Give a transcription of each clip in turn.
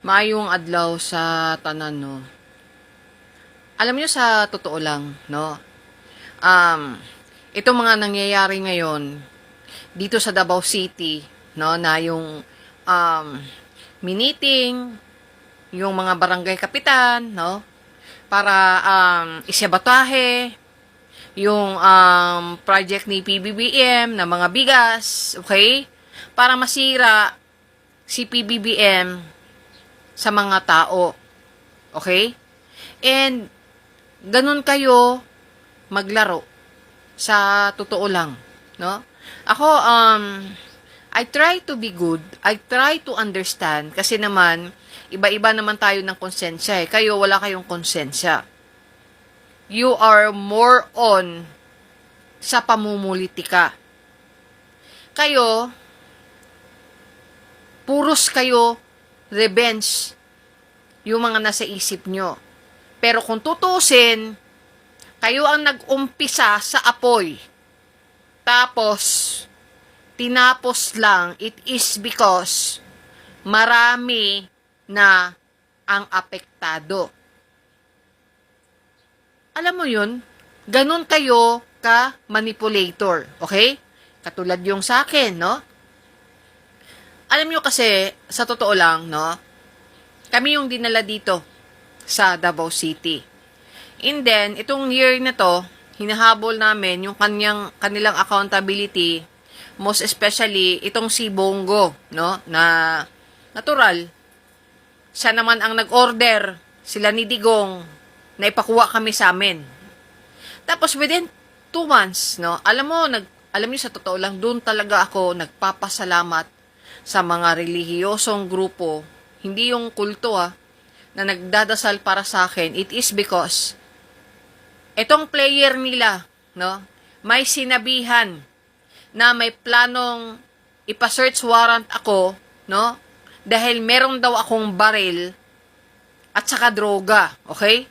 Maayong adlaw sa tanan, no. Alam niyo sa totoo lang, no. Um, itong mga nangyayari ngayon dito sa Davao City, no, na yung miniting yung mga barangay kapitan, no, para isyabotahe yung project ni PBBM na mga bigas, okay? Para masira si PBBM sa mga tao. Okay? And ganun kayo maglaro sa totoo lang, no? Ako I try to be good. I try to understand kasi naman iba-iba naman tayo ng konsensya eh. Kayo wala kayong konsensya. You are more on sa pamumulitika. Kayo puros kayo revenge yung mga nasa isip nyo. Pero kung tutusin, kayo ang nag-umpisa sa apoy. Tapos, tinapos lang, it is because marami na ang apektado. Alam mo yun? Ganun kayo ka-manipulator. Okay? Katulad yung sa akin, no? Alam nyo kasi, sa totoo lang, no? Kami yung dinala dito sa Davao City. And then, itong year na to, hinahabol namin yung kanilang accountability, most especially itong si Bongo, no? Na natural. Siya naman ang nag-order, sila ni Digong, na ipakuha kami sa amin. Tapos within 2 months, no? Alam niyo sa totoo lang, doon talaga ako nagpapasalamat sa mga relihiyosong grupo, hindi yung kulto na nagdadasal para sa akin. It is because itong player nila, no, may sinabihan na may planong ipa-search warrant ako, no, dahil meron daw akong baril at saka droga, okay?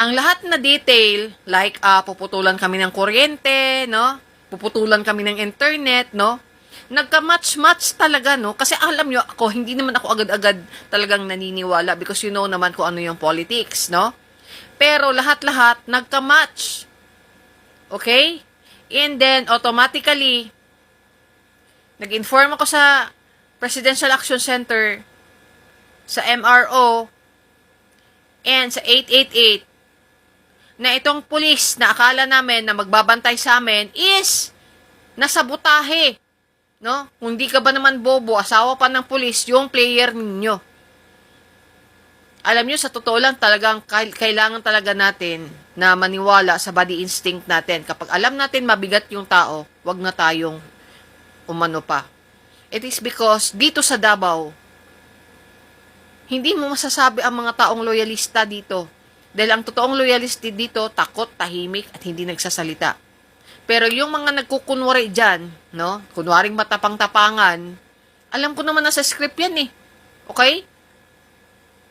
Ang lahat na detail, like puputulan kami ng kuryente, no, puputulan kami ng internet, no, nagka-match-match talaga, no? Kasi alam nyo, ako, hindi naman ako agad-agad talagang naniniwala because you know naman kung ano yung politics, no? Pero lahat-lahat, nagka-match. Okay? And then, automatically, nag-inform ako sa Presidential Action Center, sa MRO, and sa 888, na itong pulis na akala namin na magbabantay sa amin is nasabotahe. No? Kung hindi ka ba naman bobo, asawa pa ng pulis, yung player ninyo. Alam nyo, sa totoo lang, talagang kailangan talaga natin na maniwala sa body instinct natin. Kapag alam natin mabigat yung tao, wag na tayong umano pa. It is because dito sa Davao, hindi mo masasabi ang mga taong loyalista dito. Dahil ang totoong loyalista dito, takot, tahimik, at hindi nagsasalita. Pero yung mga nagkukunwari dyan, no? Kunwaring matapang-tapangan, alam ko naman na sa script yan eh. Okay?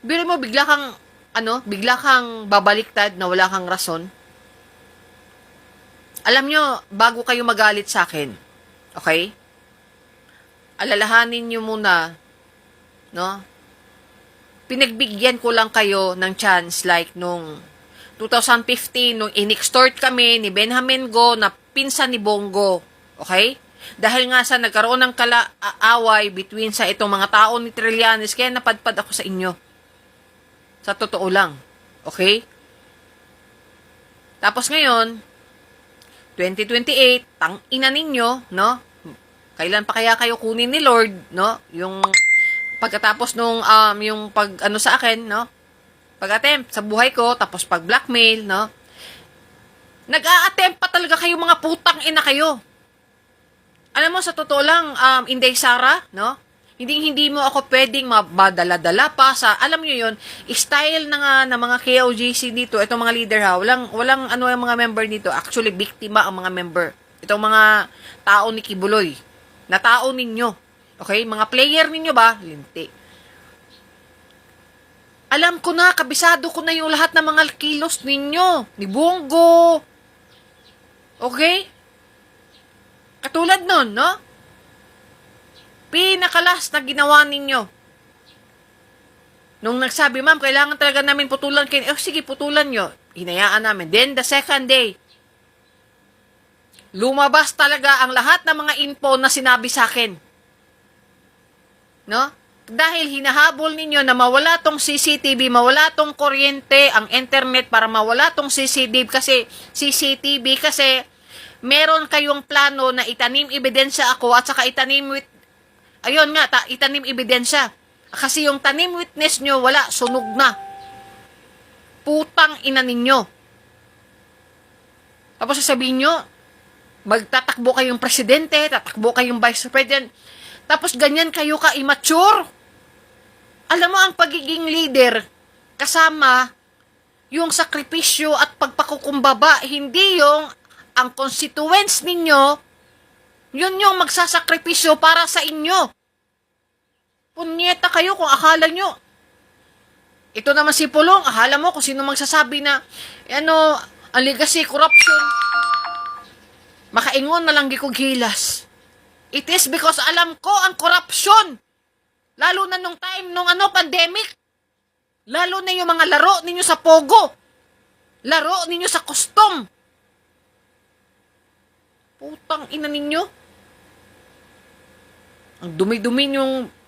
Biro mo, bigla kang babaliktad na wala kang rason. Alam nyo, bago kayo magalit sa akin, okay? Alalahanin nyo muna, no? Pinagbigyan ko lang kayo ng chance like nung 2015, nung in-extort kami ni Benjamin Go na pinsan ni Bongo. Okay? Dahil nga sa nagkaroon ng away between sa itong mga tao ni Trillanes, kaya napadpad ako sa inyo. Sa totoo lang. Okay? Tapos ngayon, 2028, tang-ina ninyo, no? Kailan pa kaya kayo kunin ni Lord, no? Yung pagkatapos nung yung pag-ano sa akin, no? Pag-attempt sa buhay ko, tapos pag-blackmail, no? Nag-a-attempt pa talaga kayo, mga putang ina kayo. Alam mo, sa totoo lang, Inday Sara, no? Hindi mo ako pwedeng madala-dala pa sa, alam nyo yun, style na mga KOJC dito, itong mga leader walang ano yung mga member dito, actually, biktima ang mga member. Itong mga tao ni Kibuloy, na tao ninyo. Okay? Mga player ninyo ba? Linti. Alam ko na, kabisado ko na yung lahat ng mga kilos ninyo. Ni Bongo. Okay? Katulad nun, no? Pinakalas na ginawa ninyo. Nung nagsabi, ma'am, kailangan talaga namin putulan kayo. Sige, putulan nyo. Hinayaan namin. Then, the second day, lumabas talaga ang lahat ng mga info na sinabi sa akin. No? Dahil hinahabol ninyo na mawala tong CCTV, mawala tong kuryente, ang internet para mawala tong CCTV kasi meron kayong plano na itanim ebidensya ako at saka itanim ebidensya. Kasi yung tanim witness nyo, wala, sunog na. Putang ina ninyo. Tapos sasabihin nyo, magtatakbo kayong presidente, tatakbo kayong vice president, tapos ganyan kayo ka-immature. Alam mo, ang pagiging leader, kasama yung sakripisyo at pagpakukumbaba, hindi yung ang constituents ninyo, yun yung magsasakripisyo para sa inyo. Punyeta kayo kung akala nyo. Ito naman si Pulong, akala mo kung sino magsasabi na, ang legacy, corruption, makaingon na lang gikog hilas. It is because alam ko ang corruption. Lalo na nung time, pandemic. Lalo na yung mga laro ninyo sa Pogo. Laro ninyo sa custom. Putang ina ninyo. Ang dumi-dumi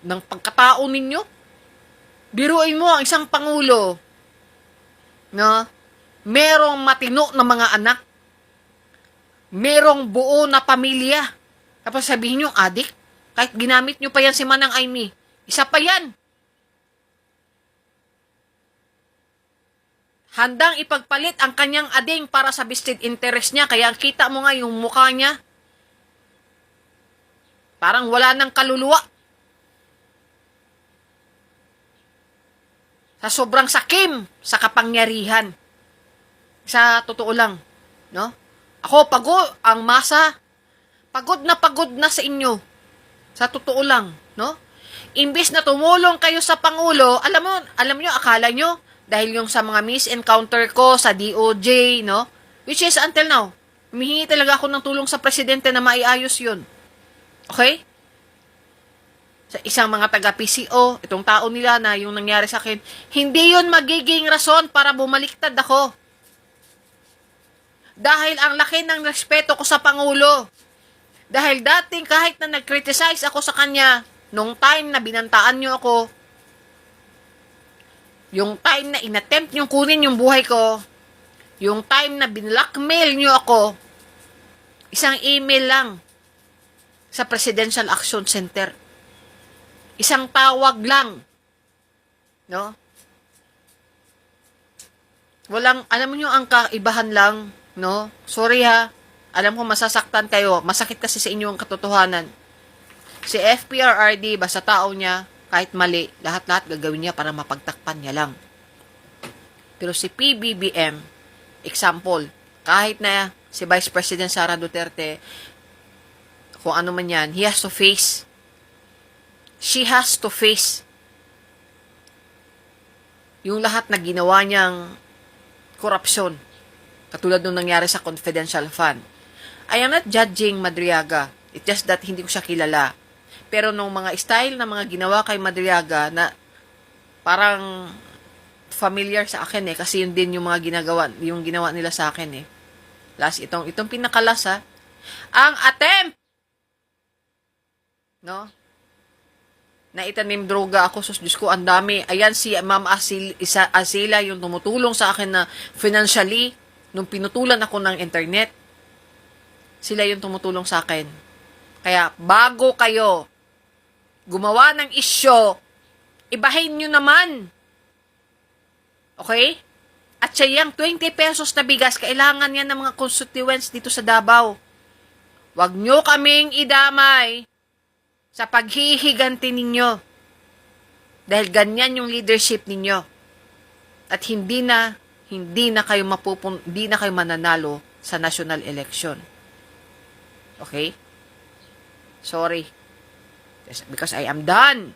ng pagkatao ninyo. Biruin mo ang isang pangulo na merong matino na mga anak. Merong buo na pamilya. Tapos sabihin nyo, adik, kahit ginamit nyo pa yan si Manang Aimee, isa pa yan. Handang ipagpalit ang kanyang ading para sa vested interest niya. Kaya kita mo nga yung mukha niya. Parang wala ng kaluluwa. Sa sobrang sakim sa kapangyarihan. Sa totoo lang, no? Ako, ang masa, pagod na sa inyo. Sa totoo lang, no? Imbis na tumulong kayo sa Pangulo, alam nyo, akala nyo, dahil yung sa mga misencounter ko sa DOJ, no? Which is until now, humihingi talaga ako ng tulong sa presidente na maiayos yun. Okay? Sa isang mga taga-PCO, itong tao nila na yung nangyari sa akin, hindi yun magiging rason para bumaliktad ako. Dahil ang laki ng respeto ko sa Pangulo. Dahil dating kahit na nag-criticize ako sa kanya, nung time na binantaan nyo ako, yung time na inattempt nyo kunin yung buhay ko, yung time na binlockmail nyo ako, isang email lang sa Presidential Action Center. Isang tawag lang. No? Alam nyo ang kaibahan lang, no? Sorry ha. Alam ko masasaktan kayo. Masakit kasi sa inyo ang katotohanan. Si FPRRD, basta tao niya, kahit mali, lahat-lahat gagawin niya para mapagtakpan niya lang. Pero si PBBM, example, kahit na si Vice President Sara Duterte, kung ano man yan, he has to face. She has to face yung lahat na ginawa niyang korupsyon. Katulad nung nangyari sa confidential fund. I am not judging Madriaga. It's just that hindi ko siya kilala. Pero nung mga style na mga ginawa kay Madriaga na parang familiar sa akin kasi yun din yung mga ginawa nila sa akin Last itong pinakalas ang attempt, no? Na itanim droga ako, Diyos ko, ang dami. Ayan si Ma'am Asila, yung tumutulong sa akin na financially, nung pinutulan ako ng internet. Sila yung tumutulong sa akin. Kaya, bago kayo gumawa ng isyo, ibahin nyo naman. Okay? At siya yung 20 pesos na bigas, kailangan yan ng mga constituents dito sa Davao. Huwag nyo kaming idamay sa paghihiganti ninyo. Dahil ganyan yung leadership ninyo. At hindi na kayo mananalo sa national election. Okay? Sorry. Because I am done.